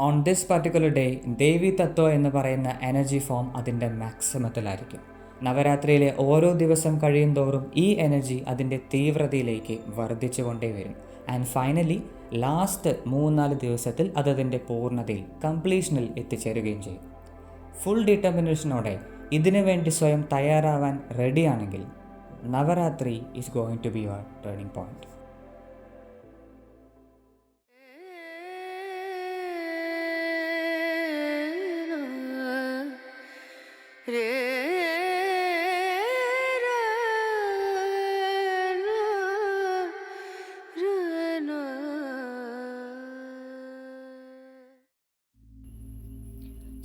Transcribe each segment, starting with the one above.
On this particular day ദേവി തത്വ എന്ന് പറയുന്ന energy form അതിൻ്റെ മാക്സിമത്തിലായിരിക്കും. നവരാത്രിയിലെ ഓരോ ദിവസം കഴിയും തോറും ഈ എനർജി അതിൻ്റെ തീവ്രതയിലേക്ക് വർദ്ധിച്ചുകൊണ്ടേ വരും. ആൻഡ് ഫൈനലി ലാസ്റ്റ് 3-4 ദിവസത്തിൽ അതതിൻ്റെ പൂർണ്ണതയിൽ കംപ്ലീഷനിൽ എത്തിച്ചേരുകയും ചെയ്യും. ഫുൾ ഡിറ്റർമിനേഷനോടെ ഇതിനു വേണ്ടി സ്വയം തയ്യാറാവാൻ റെഡിയാണെങ്കിൽ Navratri is going to be your turning point.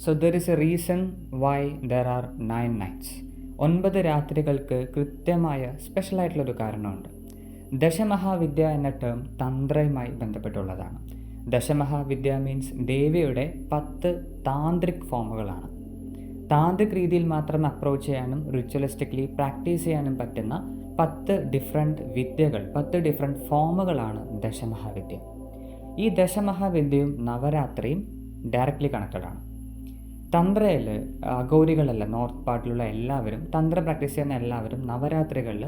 So there is a reason why there are 9 nights. 9 രാത്രികൾക്ക് കൃത്യമായ സ്പെഷ്യലായിട്ടുള്ളൊരു കാരണമുണ്ട്. ദശമഹാവിദ്യ എന്ന ടേം തന്ത്രയുമായി ബന്ധപ്പെട്ടുള്ളതാണ്. ദശമഹാവിദ്യ മീൻസ് ദേവിയുടെ 10 താന്ത്രിക് ഫോമുകളാണ്. താന്ത്രിക് രീതിയിൽ മാത്രം അപ്രോച്ച് ചെയ്യാനും റിച്വലിസ്റ്റിക്കലി പ്രാക്ടീസ് ചെയ്യാനും പറ്റുന്ന 10 ഡിഫറെൻറ്റ് വിദ്യകൾ, 10 ഡിഫറെൻറ്റ് ഫോമുകളാണ് ദശമഹാവിദ്യ. ഈ ദശമഹാവിദ്യയും നവരാത്രിയും ഡയറക്റ്റ്ലി കണക്റ്റഡ് ആണ്. തന്ത്രയിൽ അഘോരികളല്ല, നോർത്ത് പാർട്ടിലുള്ള എല്ലാവരും, തന്ത്ര പ്രാക്ടീസ് ചെയ്യുന്ന എല്ലാവരും നവരാത്രികളിൽ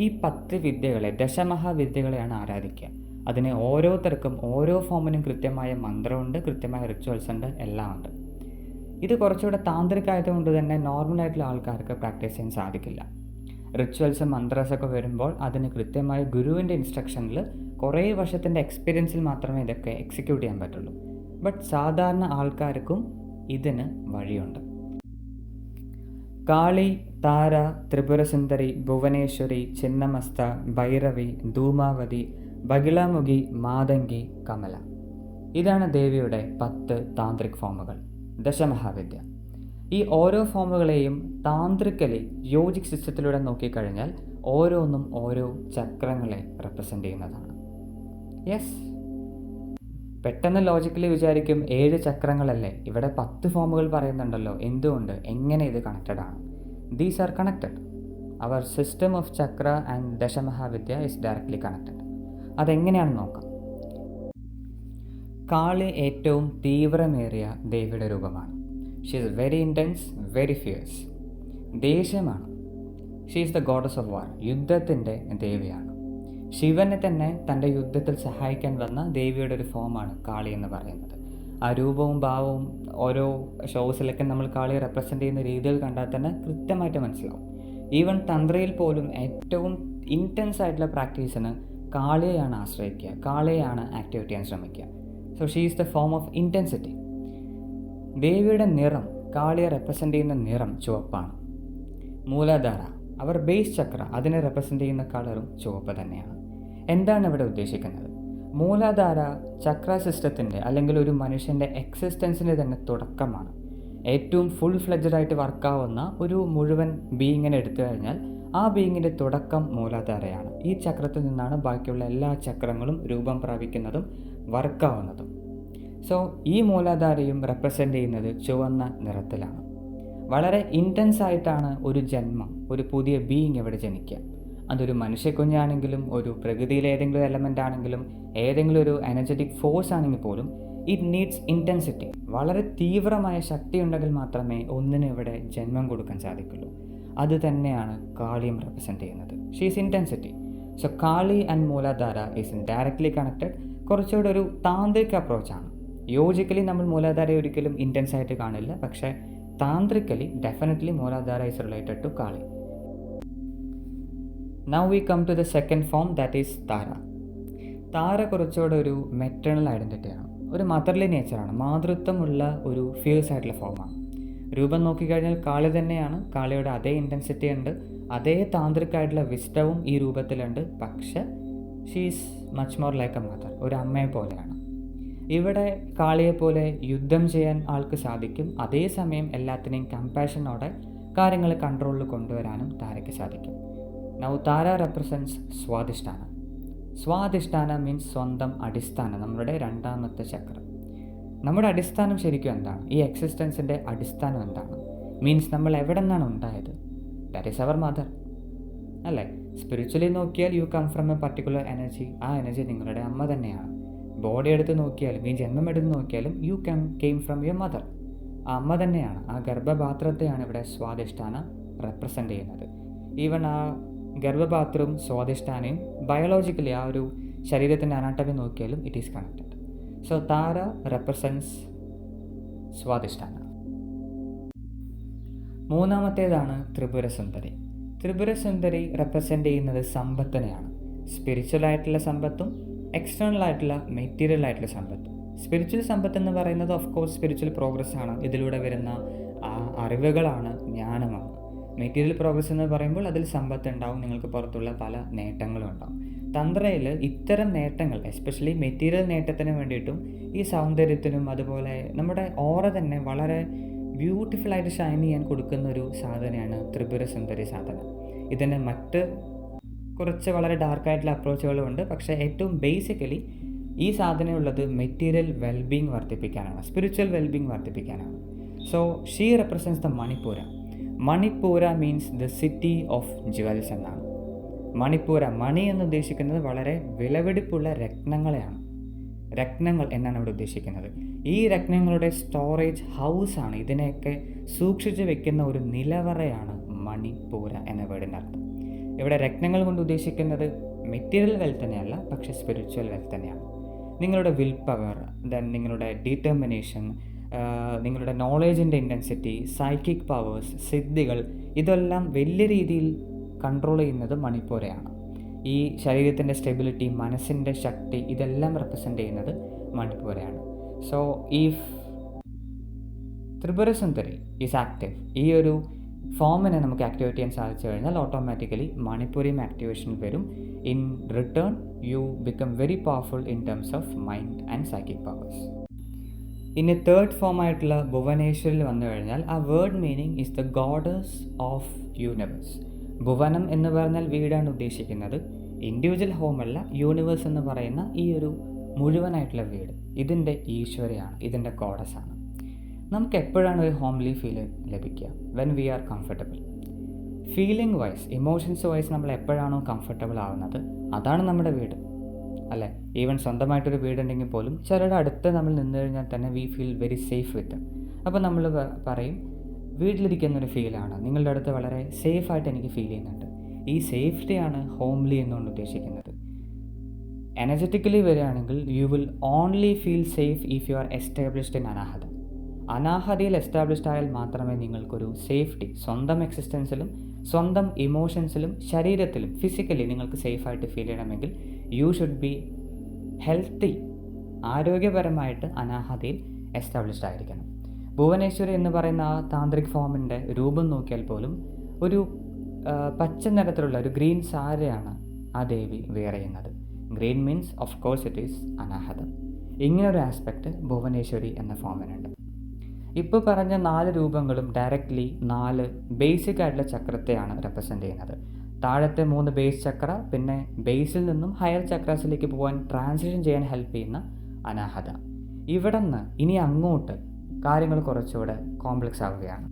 ഈ 10 വിദ്യകളെ, ദശമഹാവിദ്യകളെയാണ് ആരാധിക്കുക. അതിന് ഓരോരുത്തർക്കും ഓരോ ഫോമിനും കൃത്യമായ മന്ത്രമുണ്ട്, കൃത്യമായ റിച്വൽസ് ഉണ്ട്, എല്ലാം ഉണ്ട്. ഇത് കുറച്ചുകൂടെ താന്ത്രികമായതുകൊണ്ട് തന്നെ നോർമലായിട്ടുള്ള ആൾക്കാർക്ക് പ്രാക്ടീസ് ചെയ്യാൻ സാധിക്കില്ല. റിച്വൽസും മന്ത്രസൊക്കെ വരുമ്പോൾ അതിന് കൃത്യമായ ഗുരുവിൻ്റെ ഇൻസ്ട്രക്ഷനിൽ കുറേ വർഷത്തിൻ്റെ എക്സ്പീരിയൻസിൽ മാത്രമേ ഇതൊക്കെ എക്സിക്യൂട്ട് ചെയ്യാൻ പറ്റുള്ളൂ. ബട്ട് സാധാരണ ആൾക്കാർക്കും ഇതിന് വഴിയുണ്ട്. കാളി, താര, ത്രിപുരസുന്ദരി, ഭുവനേശ്വരി, ചിന്നമസ്ത, ഭൈരവി, ധൂമാവതി, ബഗിളാമുഖി, മാതങ്കി, കമല. ഇതാണ് ദേവിയുടെ 10 താന്ത്രിക് ഫോമുകൾ, ദശമഹാവിദ്യ. ഈ ഓരോ ഫോമുകളെയും താന്ത്രിക്കലി യോജിക് സിസ്റ്റത്തിലൂടെ നോക്കിക്കഴിഞ്ഞാൽ ഓരോന്നും ഓരോ ചക്രങ്ങളെ റെപ്രസെൻ്റ് ചെയ്യുന്നതാണ്. യെസ്, പെട്ടെന്ന് ലോജിക്കലി വിചാരിക്കും 7 ചക്രങ്ങളല്ലേ, ഇവിടെ 10 ഫോമുകൾ പറയുന്നുണ്ടല്ലോ, എന്തുകൊണ്ട്, എങ്ങനെ ഇത് കണക്റ്റഡ് ആണ്? These are connected. Our system of chakra and Dashamahavidya is directly connected. അതെങ്ങനെയാണെന്ന് നോക്കാം. കാളി ഏറ്റവും തീവ്രമേറിയ ദേവിയുടെ രൂപമാണ്. She is very intense, very fierce. ദേഷ്യമാണ്. She is the goddess of war. യുദ്ധത്തിൻ്റെ ദേവിയാണ്. ശിവനെ തന്നെ തൻ്റെ യുദ്ധത്തിൽ സഹായിക്കാൻ വന്ന ദേവിയുടെ ഒരു ഫോമാണ് കാളി എന്ന് പറയുന്നത്. ആ രൂപവും ഭാവവും ഓരോ ഷോസിലൊക്കെ നമ്മൾ കാളിയെ റെപ്രസെൻ്റ് ചെയ്യുന്ന രീതിയിൽ കണ്ടാൽ തന്നെ കൃത്യമായിട്ട് മനസ്സിലാവും. ഈവൻ തന്ത്രയിൽ പോലും ഏറ്റവും ഇൻറ്റൻസ് ആയിട്ടുള്ള പ്രാക്ടീസിന് കാളിയെയാണ് ആശ്രയിക്കുക, കാളിയെയാണ് ആക്ടിവേറ്റ് ചെയ്യാൻ ശ്രമിക്കുക. So she is the form of intensity. ദേവിയുടെ നിറം, കാളിയെ റെപ്രസെൻ്റ് ചെയ്യുന്ന നിറം ചുവപ്പാണ്. മൂലാധാര, അവർ ബേസ് ചക്ര, അതിനെ റെപ്രസെൻ്റ് ചെയ്യുന്ന കളറും ചുവപ്പ് തന്നെയാണ്. എന്താണ് ഇവിടെ ഉദ്ദേശിക്കുന്നത്? മൂലാധാര ചക്ര സിസ്റ്റത്തിൻ്റെ അല്ലെങ്കിൽ ഒരു മനുഷ്യൻ്റെ എക്സിസ്റ്റൻസിൻ്റെ തന്നെ തുടക്കമാണ്. ഏറ്റവും ഫുൾ ഫ്ലെഡ്ജഡായിട്ട് വർക്കാവുന്ന ഒരു മുഴുവൻ ബീയിങ്ങിനെ എടുത്തു കഴിഞ്ഞാൽ ആ ബീയിങ്ങിൻ്റെ തുടക്കം മൂലാധാരയാണ്. ഈ ചക്രത്തിൽ നിന്നാണ് ബാക്കിയുള്ള എല്ലാ ചക്രങ്ങളും രൂപം പ്രാപിക്കുന്നതും വർക്കാവുന്നതും. സോ ഈ മൂലാധാരയും റെപ്രസെൻ്റ് ചെയ്യുന്നത് ചുവന്ന നിറത്തിലാണ്. വളരെ ഇൻറ്റൻസ് ആയിട്ടാണ് ഒരു ജന്മം, ഒരു പുതിയ ബീയിങ് ഇവിടെ ജനിക്കുക. അതൊരു മനുഷ്യക്കുഞ്ഞാണെങ്കിലും ഒരു പ്രകൃതിയിലെ ഏതെങ്കിലും എലമെൻ്റ് ആണെങ്കിലും ഏതെങ്കിലും ഒരു എനർജറ്റിക് ഫോഴ്സ് ആണെങ്കിൽ പോലും ഇറ്റ് നീഡ്സ് ഇൻറ്റൻസിറ്റി. വളരെ തീവ്രമായ ശക്തി ഉണ്ടെങ്കിൽ മാത്രമേ ഒന്നിനും ഇവിടെ ജന്മം കൊടുക്കാൻ സാധിക്കുള്ളൂ. അത് തന്നെയാണ് കാളിയും റെപ്രസെൻ്റ് ചെയ്യുന്നത്. She is intensity. So Kali and Muladhara is directly connected. കുറച്ചുകൂടെ ഒരു താന്ത്രിക് അപ്രോച്ചാണ്. യോജിക്കലി നമ്മൾ മൂലാധാര ഒരിക്കലും ഇൻറ്റൻസ് ആയിട്ട് കാണില്ല, പക്ഷേ tantrically definitely Muladhara is related to Kali. Now we come to the second form, that is Tara. Tara കുറച്ചുകൂടെ ഒരു മെറ്റേണൽ ഐഡൻറ്റിറ്റിയാണ്, ഒരു മദർലി നേച്ചറാണ്, മാതൃത്വമുള്ള ഒരു ഫിയേഴ്സ് ആയിട്ടുള്ള ഫോമാണ്. രൂപം നോക്കിക്കഴിഞ്ഞാൽ കാളി തന്നെയാണ്. കാളിയുടെ അതേ ഇൻറ്റൻസിറ്റി ഉണ്ട്, അതേ താന്ത്രികമായിട്ടുള്ള വിസ്റ്റവും ഈ രൂപത്തിലുണ്ട്. പക്ഷെ she is much more like A mother, ഒരു അമ്മയെ പോലെയാണ്. ഇവിടെ കാളിയെപ്പോലെ യുദ്ധം ചെയ്യാൻ ആൾക്ക് സാധിക്കും. അതേസമയം എല്ലാത്തിനെയും കമ്പാഷനോടെ കാര്യങ്ങൾ കൺട്രോളിൽ കൊണ്ടുവരാനും താരയ്ക്ക് സാധിക്കും. നൗ താര റെപ്രസെൻറ്റ്സ് സ്വാധിഷ്ഠാന. സ്വാധിഷ്ഠാന മീൻസ് സ്വന്തം അടിസ്ഥാനം, നമ്മുടെ 2ാമത്തെ ചക്രം. നമ്മുടെ അടിസ്ഥാനം ശരിക്കും എന്താണ്? ഈ എക്സിസ്റ്റൻസിൻ്റെ അടിസ്ഥാനം എന്താണ്? മീൻസ് നമ്മൾ എവിടെ നിന്നാണ് ഉണ്ടായത്? ദാറ്റ് ഈസ് അവർ മദർ അല്ലേ? സ്പിരിച്വലി നോക്കിയാൽ you come from a particular energy. ആ എനർജി നിങ്ങളുടെ അമ്മ തന്നെയാണ്. ബോഡി എടുത്ത് നോക്കിയാലും ഈ ജന്മം എടുത്ത് നോക്കിയാലും you came from your mother. ആ അമ്മ തന്നെയാണ്, ആ ഗർഭപാത്രത്തെയാണ് ഇവിടെ സ്വാധിഷ്ഠാന റെപ്രസെൻ്റ് ചെയ്യുന്നത്. ഈവൻ ആ ഗർഭപാത്രവും സ്വാധിഷ്ഠാനയും ബയോളജിക്കലി ആ ഒരു ശരീരത്തിൻ്റെ അനാട്ടമി നോക്കിയാലും it is connected. So Tara represents Swadhisthana. മൂന്നാമത്തേതാണ് ത്രിപുരസുന്ദരി. ത്രിപുരസുന്ദരി റെപ്രസെൻ്റ് ചെയ്യുന്നത് സമ്പത്തിനെയാണ്. സ്പിരിച്വൽ ആയിട്ടുള്ള സമ്പത്തും എക്സ്റ്റേണൽ ആയിട്ടുള്ള മെറ്റീരിയൽ ആയിട്ടുള്ള സമ്പത്തും. സ്പിരിച്വൽ സമ്പത്ത് എന്ന് പറയുന്നത് ഓഫ് കോഴ്സ് സ്പിരിച്വൽ പ്രോഗ്രസ് ആണ്, ഇതിലൂടെ വരുന്ന അറിവുകളാണ്, ജ്ഞാനമാണ്. മെറ്റീരിയൽ പ്രോഗ്രസ് എന്ന് പറയുമ്പോൾ അതിൽ സമ്പത്ത് ഉണ്ടാവും, നിങ്ങൾക്ക് പുറത്തുള്ള പല നേട്ടങ്ങളും ഉണ്ടാവും. തന്ത്രയിൽ ഇത്തരം നേട്ടങ്ങൾ എസ്പെഷ്യലി മെറ്റീരിയൽ നേട്ടത്തിന് വേണ്ടിയിട്ടും ഈ സൗന്ദര്യത്തിനും അതുപോലെ നമ്മുടെ ഓറ തന്നെ വളരെ ബ്യൂട്ടിഫുള്ളായിട്ട് ഷൈൻ ചെയ്യാൻ കൊടുക്കുന്ന ഒരു സാധനയാണ് ത്രിപുരസുന്ദരി സാധന. ഇതിന് മറ്റ് കുറച്ച് വളരെ ഡാർക്കായിട്ടുള്ള അപ്രോച്ചുകളുമുണ്ട്, പക്ഷേ ഏറ്റവും ബേസിക്കലി ഈ സാധനമുള്ളത് മെറ്റീരിയൽ വെൽബീങ് വർദ്ധിപ്പിക്കാനാണ്, സ്പിരിച്വൽ വെൽബീങ് വർദ്ധിപ്പിക്കാനാണ്. So she represents the Manipura. Manipura means the city of jewels എന്നാണ്. മണിപ്പൂര, മണി എന്ന് ഉദ്ദേശിക്കുന്നത് വളരെ വിലപിടിപ്പുള്ള രത്നങ്ങളെയാണ്, രത്നങ്ങൾ എന്നാണ് ഇവിടെ ഉദ്ദേശിക്കുന്നത്. ഈ രത്നങ്ങളുടെ സ്റ്റോറേജ് ഹൗസാണ്, ഇതിനെയൊക്കെ സൂക്ഷിച്ച് വെക്കുന്ന ഒരു നിലവറയാണ് മണിപ്പൂര എന്ന വേർഡിൻ്റെ അർത്ഥം. ഇവിടെ രത്നങ്ങൾ കൊണ്ട് ഉദ്ദേശിക്കുന്നത് മെറ്റീരിയൽ വെൽത്ത് തന്നെയല്ല, പക്ഷേ സ്പിരിച്വൽ വെൽത്ത് തന്നെയാണ്. നിങ്ങളുടെ വിൽ പവർ, ദെൻ നിങ്ങളുടെ ഡിറ്റർമിനേഷൻ, നിങ്ങളുടെ നോളേജിൻ്റെ ഇൻറ്റൻസിറ്റി, സൈക്കിക് പവേഴ്സ്, സിദ്ധികൾ, ഇതെല്ലാം വലിയ രീതിയിൽ കൺട്രോൾ ചെയ്യുന്നത് മണിപ്പൂരയാണ്. ഈ ശരീരത്തിൻ്റെ സ്റ്റെബിലിറ്റി, മനസ്സിൻ്റെ ശക്തി, ഇതെല്ലാം റെപ്രസെൻ്റ് ചെയ്യുന്നത് മണിപ്പൂരയാണ്. So if Tripurasundari is active, ഈ ഒരു ഫോമിനെ നമുക്ക് ആക്ടിവേറ്റ് ചെയ്യാൻ സാധിച്ചു കഴിഞ്ഞാൽ ഓട്ടോമാറ്റിക്കലി മണിപ്പൂരിയും ആക്ടിവേഷൻ വരും. In return you become very powerful in terms of mind and psychic powers. ഇനി തേർഡ് ഫോം ആയിട്ടുള്ള ഭുവനേശ്വരിൽ വന്നു കഴിഞ്ഞാൽ ആ word meaning is the goddess of universe. ഭുവനം എന്ന് പറഞ്ഞാൽ വീടാണ് ഉദ്ദേശിക്കുന്നത്, ഇൻഡിവിജ്വൽ ഹോമല്ല, യൂണിവേഴ്സ് എന്ന് പറയുന്ന ഈ ഒരു മുഴുവനായിട്ടുള്ള വീട് ഇതിൻ്റെ ഈശ്വരയാണ്, ഇതിൻ്റെ ഗോഡസാണ്. നമുക്ക് എപ്പോഴാണ് ഒരു ഹോംലി ഫീൽ ലഭിക്കുക? When we are comfortable. Feeling wise, emotions wise നമ്മൾ എപ്പോഴാണോ കംഫർട്ടബിൾ ആവുന്നത് അതാണ് നമ്മുടെ വീട്, അല്ലേ? ഈവൻ സ്വന്തമായിട്ടൊരു വീടുണ്ടെങ്കിൽ പോലും ചിലരുടെ അടുത്ത് നമ്മൾ നിന്ന് കഴിഞ്ഞാൽ തന്നെ വി ഫീൽ വെരി സേഫ് വിത്ത്. അപ്പോൾ നമ്മൾ പറയും വീട്ടിലിരിക്കുന്നൊരു ഫീലാണ്, നിങ്ങളുടെ അടുത്ത് വളരെ സേഫായിട്ട് എനിക്ക് ഫീൽ ചെയ്യുന്നുണ്ട്. ഈ സേഫ്റ്റിയാണ് ഹോംലി എന്നുകൊണ്ട് ഉദ്ദേശിക്കുന്നത്. എനർജറ്റിക്കലി വരികയാണെങ്കിൽ you will only feel safe if you are established in Anahata. അനാഹതയിൽ എസ്റ്റാബ്ലിഷ്ഡ് ആയാൽ മാത്രമേ നിങ്ങൾക്കൊരു സേഫ്റ്റി, സ്വന്തം എക്സിസ്റ്റൻസിലും സ്വന്തം ഇമോഷൻസിലും ശരീരത്തിലും ഫിസിക്കലി നിങ്ങൾക്ക് സേഫായിട്ട് ഫീൽ ചെയ്യണമെങ്കിൽ യു ഷുഡ് ബി ഹെൽത്തി, ആരോഗ്യപരമായിട്ട് അനാഹതയിൽ എസ്റ്റാബ്ലിഷ്ഡ് ആയിരിക്കണം. ഭുവനേശ്വരി എന്ന് പറയുന്ന ആ താന്ത്രിക് ഫോമിൻ്റെ രൂപം നോക്കിയാൽ പോലും ഒരു പച്ച നിറത്തിലുള്ള ഒരു ഗ്രീൻ സാരിയാണ് ആ ദേവി വെയർ ചെയ്യുന്നത്. Green means of course it is Anahata. ഇങ്ങനൊരു ആസ്പെക്റ്റ് ഭുവനേശ്വരി എന്ന ഫോമിനുണ്ട്. ഇപ്പോൾ പറഞ്ഞ 4 രൂപങ്ങളും ഡയറക്റ്റ്ലി 4 ബേസിക് ആയിട്ടുള്ള ചക്രത്തെയാണ് റെപ്രസെൻ്റ് ചെയ്യുന്നത്. താഴത്തെ 3 ബേസ് ചക്ര, പിന്നെ ബേസിൽ നിന്നും ഹയർ ചക്രാസിലേക്ക് പോകാൻ ട്രാൻസിഷൻ ചെയ്യാൻ ഹെൽപ്പ് ചെയ്യുന്ന അനാഹത. ഇവിടെ നിന്ന് ഇനി അങ്ങോട്ട് കാര്യങ്ങൾ കുറച്ചുകൂടെ കോംപ്ലക്സ് ആവുകയാണ്.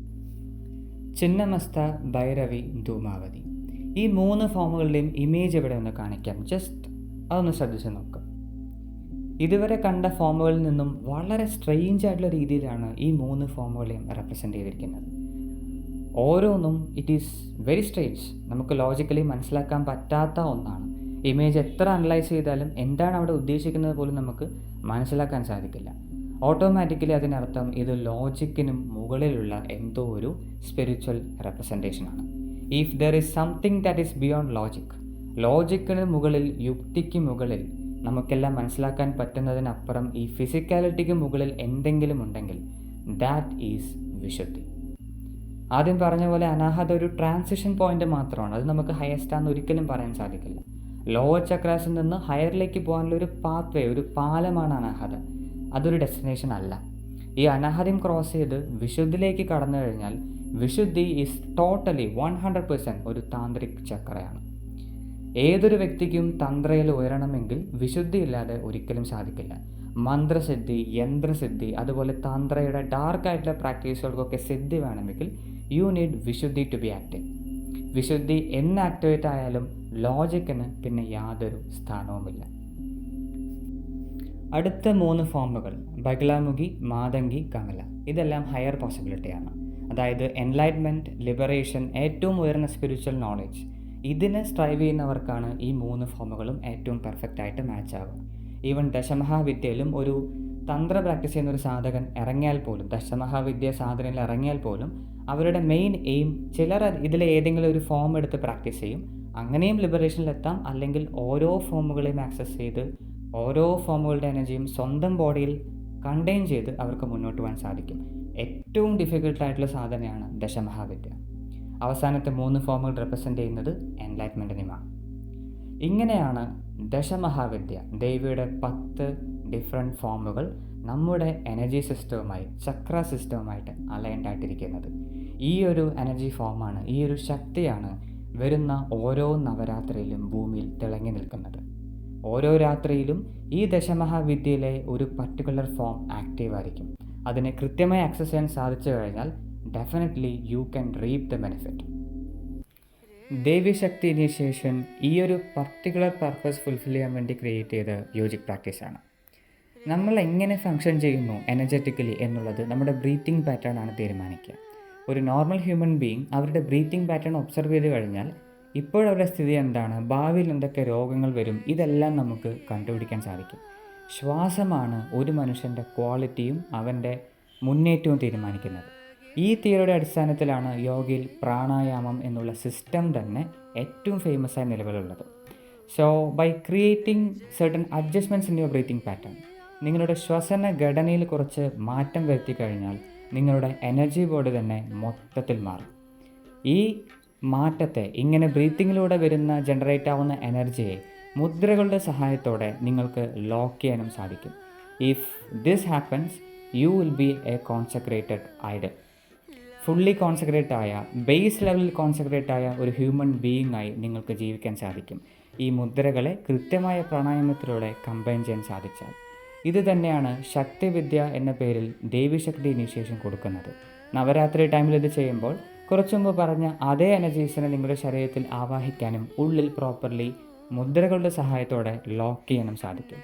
ചിന്നമസ്ത, ഭൈരവി, ധൂമാവതി, ഈ 3 ഫോമുകളുടെയും ഇമേജ് ഇവിടെ ഒന്ന് കാണിക്കാം. ജസ്റ്റ് അതൊന്ന് ശ്രദ്ധിച്ച് നോക്കുക. ഇതുവരെ കണ്ട ഫോമുകളിൽ നിന്നും വളരെ സ്ട്രെയിഞ്ച് ആയിട്ടുള്ള രീതിയിലാണ് ഈ 3 ഫോമുകളെയും റെപ്രസെൻ്റ് ചെയ്തിരിക്കുന്നത്. ഓരോന്നും ഇറ്റ് ഈസ് വെരി സ്ട്രെയിഞ്ച്, നമുക്ക് ലോജിക്കലി മനസ്സിലാക്കാൻ പറ്റാത്ത ഒന്നാണ്. ഇമേജ് എത്ര അനലൈസ് ചെയ്താലും എന്താണ് അവിടെ ഉദ്ദേശിക്കുന്നത് പോലും നമുക്ക് മനസ്സിലാക്കാൻ സാധിക്കില്ല. ഓട്ടോമാറ്റിക്കലി അതിനർത്ഥം ഇത് ലോജിക്കിനും മുകളിലുള്ള എന്തോ ഒരു സ്പിരിച്വൽ റെപ്രസെൻറ്റേഷനാണ്. If there is something that is beyond logic, ലോജിക്കിന് മുകളിൽ, യുക്തിക്ക് മുകളിൽ, നമുക്കെല്ലാം മനസ്സിലാക്കാൻ പറ്റുന്നതിനപ്പുറം ഈ ഫിസിക്കാലിറ്റിക്ക് മുകളിൽ എന്തെങ്കിലും ഉണ്ടെങ്കിൽ ദാറ്റ് ഈസ് വിശുദ്ധി. ആദ്യം പറഞ്ഞ പോലെ അനാഹത ഒരു ട്രാൻസിഷൻ പോയിന്റ് മാത്രമാണ്, അത് നമുക്ക് ഹയസ്റ്റാന്ന് ഒരിക്കലും പറയാൻ സാധിക്കില്ല. ലോവർ ചക്രാസിൽ നിന്ന് ഹയറിലേക്ക് പോകാനുള്ള ഒരു പാത്വേ, ഒരു പാലമാണ് അനാഹത, അതൊരു ഡെസ്റ്റിനേഷൻ അല്ല. ഈ അനാഹതയും ക്രോസ് ചെയ്ത് വിശുദ്ധിയിലേക്ക് കടന്നു കഴിഞ്ഞാൽ വിശുദ്ധി ഈസ് ടോട്ടലി 100% ഒരു താന്ത്രിക് ചക്രയാണ്. ഏതൊരു വ്യക്തിക്കും തന്ത്രയിൽ ഉയരണമെങ്കിൽ വിശുദ്ധി ഇല്ലാതെ ഒരിക്കലും സാധിക്കില്ല. മന്ത്രസിദ്ധി, യന്ത്രസിദ്ധി, അതുപോലെ തന്ത്രയുടെ ഡാർക്കായിട്ടുള്ള പ്രാക്ടീസുകൾക്കൊക്കെ സിദ്ധി വേണമെങ്കിൽ യു നീഡ് വിശുദ്ധി ടു ബി ആക്റ്റീവ്. വിശുദ്ധി എന്ന് ആക്ടിവേറ്റ് ആയാലും ലോജിക്കിന് പിന്നെ യാതൊരു സ്ഥാനവുമില്ല. അടുത്ത 3 ഫോമുകൾ ബഗ്ലാമുഖി, മാതങ്കി, കമല, ഇതെല്ലാം ഹയർ പോസിബിലിറ്റിയാണ്. അതായത് എൻലൈറ്റ്മെൻറ്റ്, ലിബറേഷൻ, ഏറ്റവും ഉയർന്ന സ്പിരിച്വൽ നോളജ്, ഇതിനെ സ്ട്രൈവ് ചെയ്യുന്നവർക്കാണ് ഈ 3 ഫോമുകളും ഏറ്റവും പെർഫെക്റ്റായിട്ട് മാച്ച് ആവുക. ഈവൻ ദശമഹാവിദ്യയിലും ഒരു തന്ത്ര പ്രാക്ടീസ് ചെയ്യുന്ന ഒരു സാധകൻ ഇറങ്ങിയാൽ പോലും, ദശമഹാവിദ്യ സാധനയിൽ ഇറങ്ങിയാൽ പോലും അവരുടെ മെയിൻ എയിം, ചിലർ ഇതിലെ ഏതെങ്കിലും ഒരു ഫോം എടുത്ത് പ്രാക്ടീസ് ചെയ്യും, അങ്ങനെയും ലിബറേഷനിലെത്താം. അല്ലെങ്കിൽ ഓരോ ഫോമുകളെയും ആക്സസ് ചെയ്ത് ഓരോ ഫോമുകളുടെ എനർജിയും സ്വന്തം ബോഡിയിൽ കണ്ടെയ്ൻ ചെയ്ത് അവർക്ക് മുന്നോട്ട് പോകാൻ സാധിക്കും. ഏറ്റവും ഡിഫിക്കൽട്ടായിട്ടുള്ള സാധനയാണ് ദശമഹാവിദ്യ. അവസാനത്തെ 3 ഫോമുകൾ റെപ്രസെൻ്റ് ചെയ്യുന്നത് എൻലൈറ്റ്മെൻറ്റിനെയുമാണ്. ഇങ്ങനെയാണ് ദശമഹാവിദ്യ, ദേവിയുടെ 10 ഡിഫറെൻറ്റ് ഫോമുകൾ നമ്മുടെ എനർജി സിസ്റ്റവുമായി, ചക്ര സിസ്റ്റവുമായിട്ട് അലൈൻഡ് ആയിട്ടിരിക്കുന്നത്. ഈ ഒരു എനർജി ഫോമാണ്, ഈ ഒരു ശക്തിയാണ് വരുന്ന ഓരോ നവരാത്രിയിലും ഭൂമിയിൽ തിളങ്ങി നിൽക്കുന്നത്. ഓരോ രാത്രിയിലും ഈ ദശമഹാവിദ്യയിലെ ഒരു പർട്ടിക്കുലർ ഫോം ആക്റ്റീവ് ആയിരിക്കും. അതിനെ കൃത്യമായി ആക്സസ് ചെയ്യാൻ സാധിച്ചു കഴിഞ്ഞാൽ definitely you can reap the benefit. ദേവി ശക്തി ഇനീഷ്യേഷൻ ഈ ഒരു പർട്ടിക്കുലർ പർപ്പസ് ഫുൾഫിൽ ചെയ്യാൻ വേണ്ടി ക്രിയേറ്റ് ചെയ്ത യോജിക് പ്രാക്ടീസാണ്. നമ്മൾ എങ്ങനെ ഫങ്ഷൻ ചെയ്യുന്നു എനർജറ്റിക്കലി എന്നുള്ളത് നമ്മുടെ ബ്രീത്തിങ് പാറ്റേൺ ആണ് തീരുമാനിക്കുക. ഒരു നോർമൽ ഹ്യൂമൻ ബീയിങ് അവരുടെ ബ്രീത്തിങ് പാറ്റേൺ ഒബ്സർവ് ചെയ്ത് കഴിഞ്ഞാൽ ഇപ്പോഴവരുടെ സ്ഥിതി എന്താണ്, ഭാവിയിൽ എന്തൊക്കെ രോഗങ്ങൾ വരും, ഇതെല്ലാം നമുക്ക് കണ്ടുപിടിക്കാൻ സാധിക്കും. ശ്വാസമാണ് ഒരു മനുഷ്യൻ്റെ ക്വാളിറ്റിയും അവൻ്റെ മുന്നേറ്റവും തീരുമാനിക്കുന്നത്. ഈ തിയറിയുടെ അടിസ്ഥാനത്തിലാണ് യോഗയിൽ പ്രാണായാമം എന്നുള്ള സിസ്റ്റം തന്നെ ഏറ്റവും ഫേമസ് ആയി നിലവിലുള്ളത്. So by creating certain adjustments in your breathing pattern, നിങ്ങളുടെ ശ്വസന ഘടനയിൽ കുറച്ച് മാറ്റം വരുത്തി കഴിഞ്ഞാൽ നിങ്ങളുടെ എനർജി ബോഡി തന്നെ മൊത്തത്തിൽ മാറും. ഈ മാറ്റത്തെ, ഇങ്ങനെ ബ്രീത്തിങ്ങിലൂടെ വരുന്ന ജനറേറ്റ് ആവുന്ന എനർജിയെ മുദ്രകളുടെ സഹായത്തോടെ നിങ്ങൾക്ക് ലോക്ക് ചെയ്യാനും സാധിക്കും. If this happens you will be a consecrated idol. Fully consecrate ആയ, ബേസ് ലെവലിൽ കോൺസെക്രേറ്റ് ആയ ഒരു ഹ്യൂമൻ ബീയിങ് ആയി നിങ്ങൾക്ക് ജീവിക്കാൻ സാധിക്കും. ഈ മുദ്രകളെ കൃത്യമായ പ്രാണായാമത്തിലൂടെ കമ്പൈൻ ചെയ്യാൻ സാധിച്ചാൽ. ഇത് തന്നെയാണ് ശക്തിവിദ്യ എന്ന പേരിൽ ദേവിശക്തി ഇനീഷ്യേഷൻ കൊടുക്കുന്നത്. നവരാത്രി ടൈമിൽ ഇത് ചെയ്യുമ്പോൾ കുറച്ചു മുമ്പ് പറഞ്ഞ അതേ എനർജീസിനെ നിങ്ങളുടെ ശരീരത്തിൽ ആവാഹിക്കാനും ഉള്ളിൽ പ്രോപ്പർലി മുദ്രകളുടെ സഹായത്തോടെ ലോക്ക് ചെയ്യാനും സാധിക്കും.